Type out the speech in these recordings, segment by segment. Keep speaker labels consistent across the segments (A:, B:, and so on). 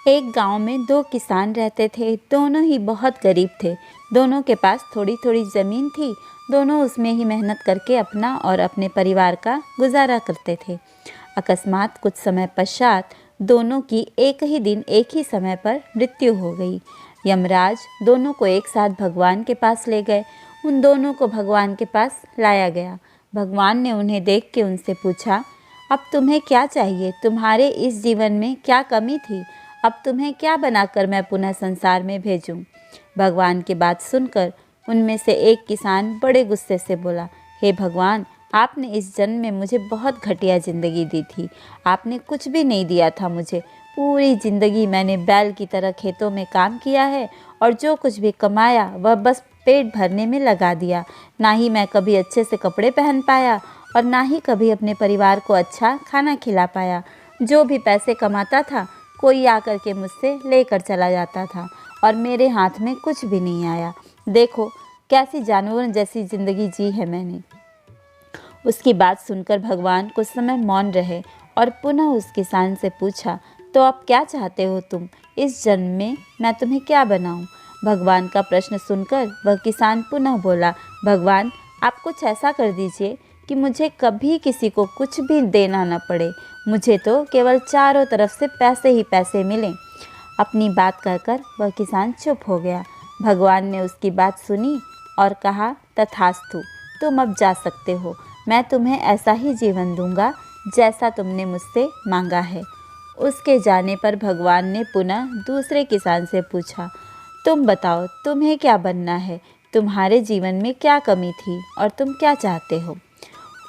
A: एक गांव में दो किसान रहते थे। दोनों ही बहुत गरीब थे। दोनों के पास थोड़ी थोड़ी ज़मीन थी। दोनों उसमें ही मेहनत करके अपना और अपने परिवार का गुजारा करते थे। अकस्मात कुछ समय पश्चात दोनों की एक ही दिन एक ही समय पर मृत्यु हो गई। यमराज दोनों को एक साथ भगवान के पास ले गए। उन दोनों को भगवान के पास लाया गया। भगवान ने उन्हें देख के उनसे पूछा, अब तुम्हें क्या चाहिए? तुम्हारे इस जीवन में क्या कमी थी? अब तुम्हें क्या बनाकर मैं पुनः संसार में भेजूं? भगवान की बात सुनकर उनमें से एक किसान बड़े गुस्से से बोला, हे भगवान, आपने इस जन्म में मुझे बहुत घटिया ज़िंदगी दी थी। आपने कुछ भी नहीं दिया था मुझे। पूरी ज़िंदगी मैंने बैल की तरह खेतों में काम किया है और जो कुछ भी कमाया वह बस पेट भरने में लगा दिया। ना ही मैं कभी अच्छे से कपड़े पहन पाया और ना ही कभी अपने परिवार को अच्छा खाना खिला पाया। जो भी पैसे कमाता था कोई आकर के मुझसे लेकर चला जाता था और मेरे हाथ में कुछ भी नहीं आया। देखो कैसी जानवरों जैसी ज़िंदगी जी है मैंने। उसकी बात सुनकर भगवान कुछ समय मौन रहे और पुनः उस किसान से पूछा, तो अब क्या चाहते हो तुम? इस जन्म में मैं तुम्हें क्या बनाऊं? भगवान का प्रश्न सुनकर वह किसान पुनः बोला, भगवान, आप कुछ ऐसा कर दीजिए कि मुझे कभी किसी को कुछ भी देना न पड़े। मुझे तो केवल चारों तरफ से पैसे ही पैसे मिलें। अपनी बात कहकर वह किसान चुप हो गया। भगवान ने उसकी बात सुनी और कहा, तथास्तु, तुम अब जा सकते हो। मैं तुम्हें ऐसा ही जीवन दूंगा जैसा तुमने मुझसे मांगा है। उसके जाने पर भगवान ने पुनः दूसरे किसान से पूछा, तुम बताओ तुम्हें क्या बनना है? तुम्हारे जीवन में क्या कमी थी और तुम क्या चाहते हो?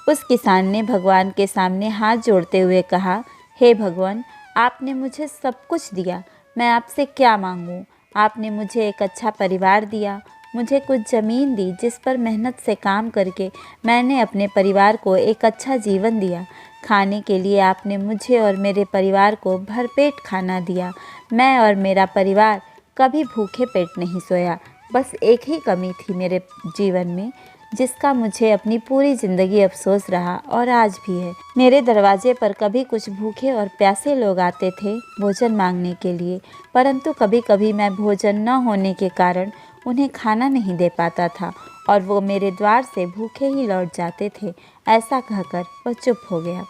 A: उस किसान ने भगवान के सामने हाथ जोड़ते हुए कहा, हे भगवान, आपने मुझे सब कुछ दिया। मैं आपसे क्या मांगूं? आपने मुझे एक अच्छा परिवार दिया, मुझे कुछ ज़मीन दी जिस पर मेहनत से काम करके मैंने अपने परिवार को एक अच्छा जीवन दिया। खाने के लिए आपने मुझे और मेरे परिवार को भरपेट खाना दिया। मैं और मेरा परिवार कभी भूखे पेट नहीं सोया। बस एक ही कमी थी मेरे जीवन में जिसका मुझे अपनी पूरी ज़िंदगी अफसोस रहा और आज भी है। मेरे दरवाजे पर कभी कुछ भूखे और प्यासे लोग आते थे भोजन मांगने के लिए, परंतु कभी कभी मैं भोजन न होने के कारण उन्हें खाना नहीं दे पाता था और वो मेरे द्वार से भूखे ही लौट जाते थे। ऐसा कहकर वह चुप हो गया।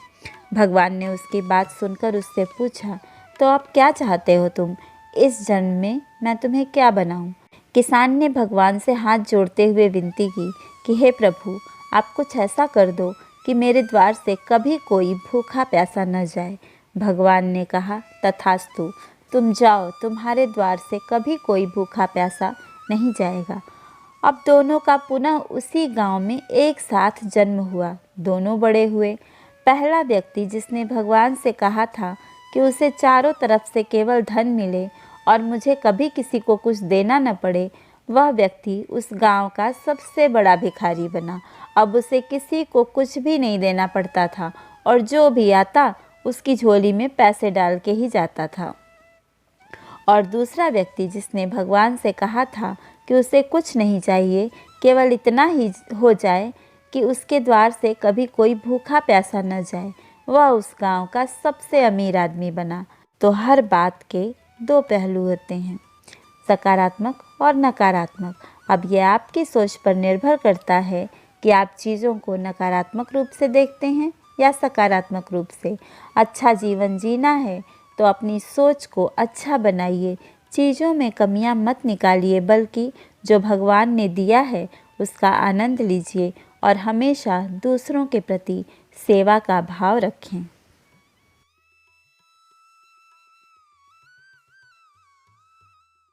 A: भगवान ने उसकी बात सुनकर उससे पूछा, तो अब क्या चाहते हो तुम? इस जन्म में मैं तुम्हें क्या बनाऊं? किसान ने भगवान से हाथ जोड़ते हुए विनती की कि हे प्रभु, आप कुछ ऐसा कर दो कि मेरे द्वार से कभी कोई भूखा प्यासा न जाए। भगवान ने कहा, तथास्तु, तुम जाओ, तुम्हारे द्वार से कभी कोई भूखा प्यासा नहीं जाएगा। अब दोनों का पुनः उसी गांव में एक साथ जन्म हुआ। दोनों बड़े हुए। पहला व्यक्ति जिसने भगवान से कहा था कि उसे चारों तरफ से केवल धन मिले और मुझे कभी किसी को कुछ देना न पड़े, वह व्यक्ति उस गांव का सबसे बड़ा भिखारी बना। अब उसे किसी को कुछ भी नहीं देना पड़ता था और जो भी आता उसकी झोली में पैसे डाल के ही जाता था। और दूसरा व्यक्ति जिसने भगवान से कहा था कि उसे कुछ नहीं चाहिए, केवल इतना ही हो जाए कि उसके द्वार से कभी कोई भूखा प्यासा न जाए, वह उस गांव का सबसे अमीर आदमी बना। तो हर बात के दो पहलू होते हैं, सकारात्मक और नकारात्मक। अब यह आपकी सोच पर निर्भर करता है कि आप चीज़ों को नकारात्मक रूप से देखते हैं या सकारात्मक रूप से। अच्छा जीवन जीना है तो अपनी सोच को अच्छा बनाइए। चीज़ों में कमियां मत निकालिए, बल्कि जो भगवान ने दिया है उसका आनंद लीजिए और हमेशा दूसरों के प्रति सेवा का भाव रखें।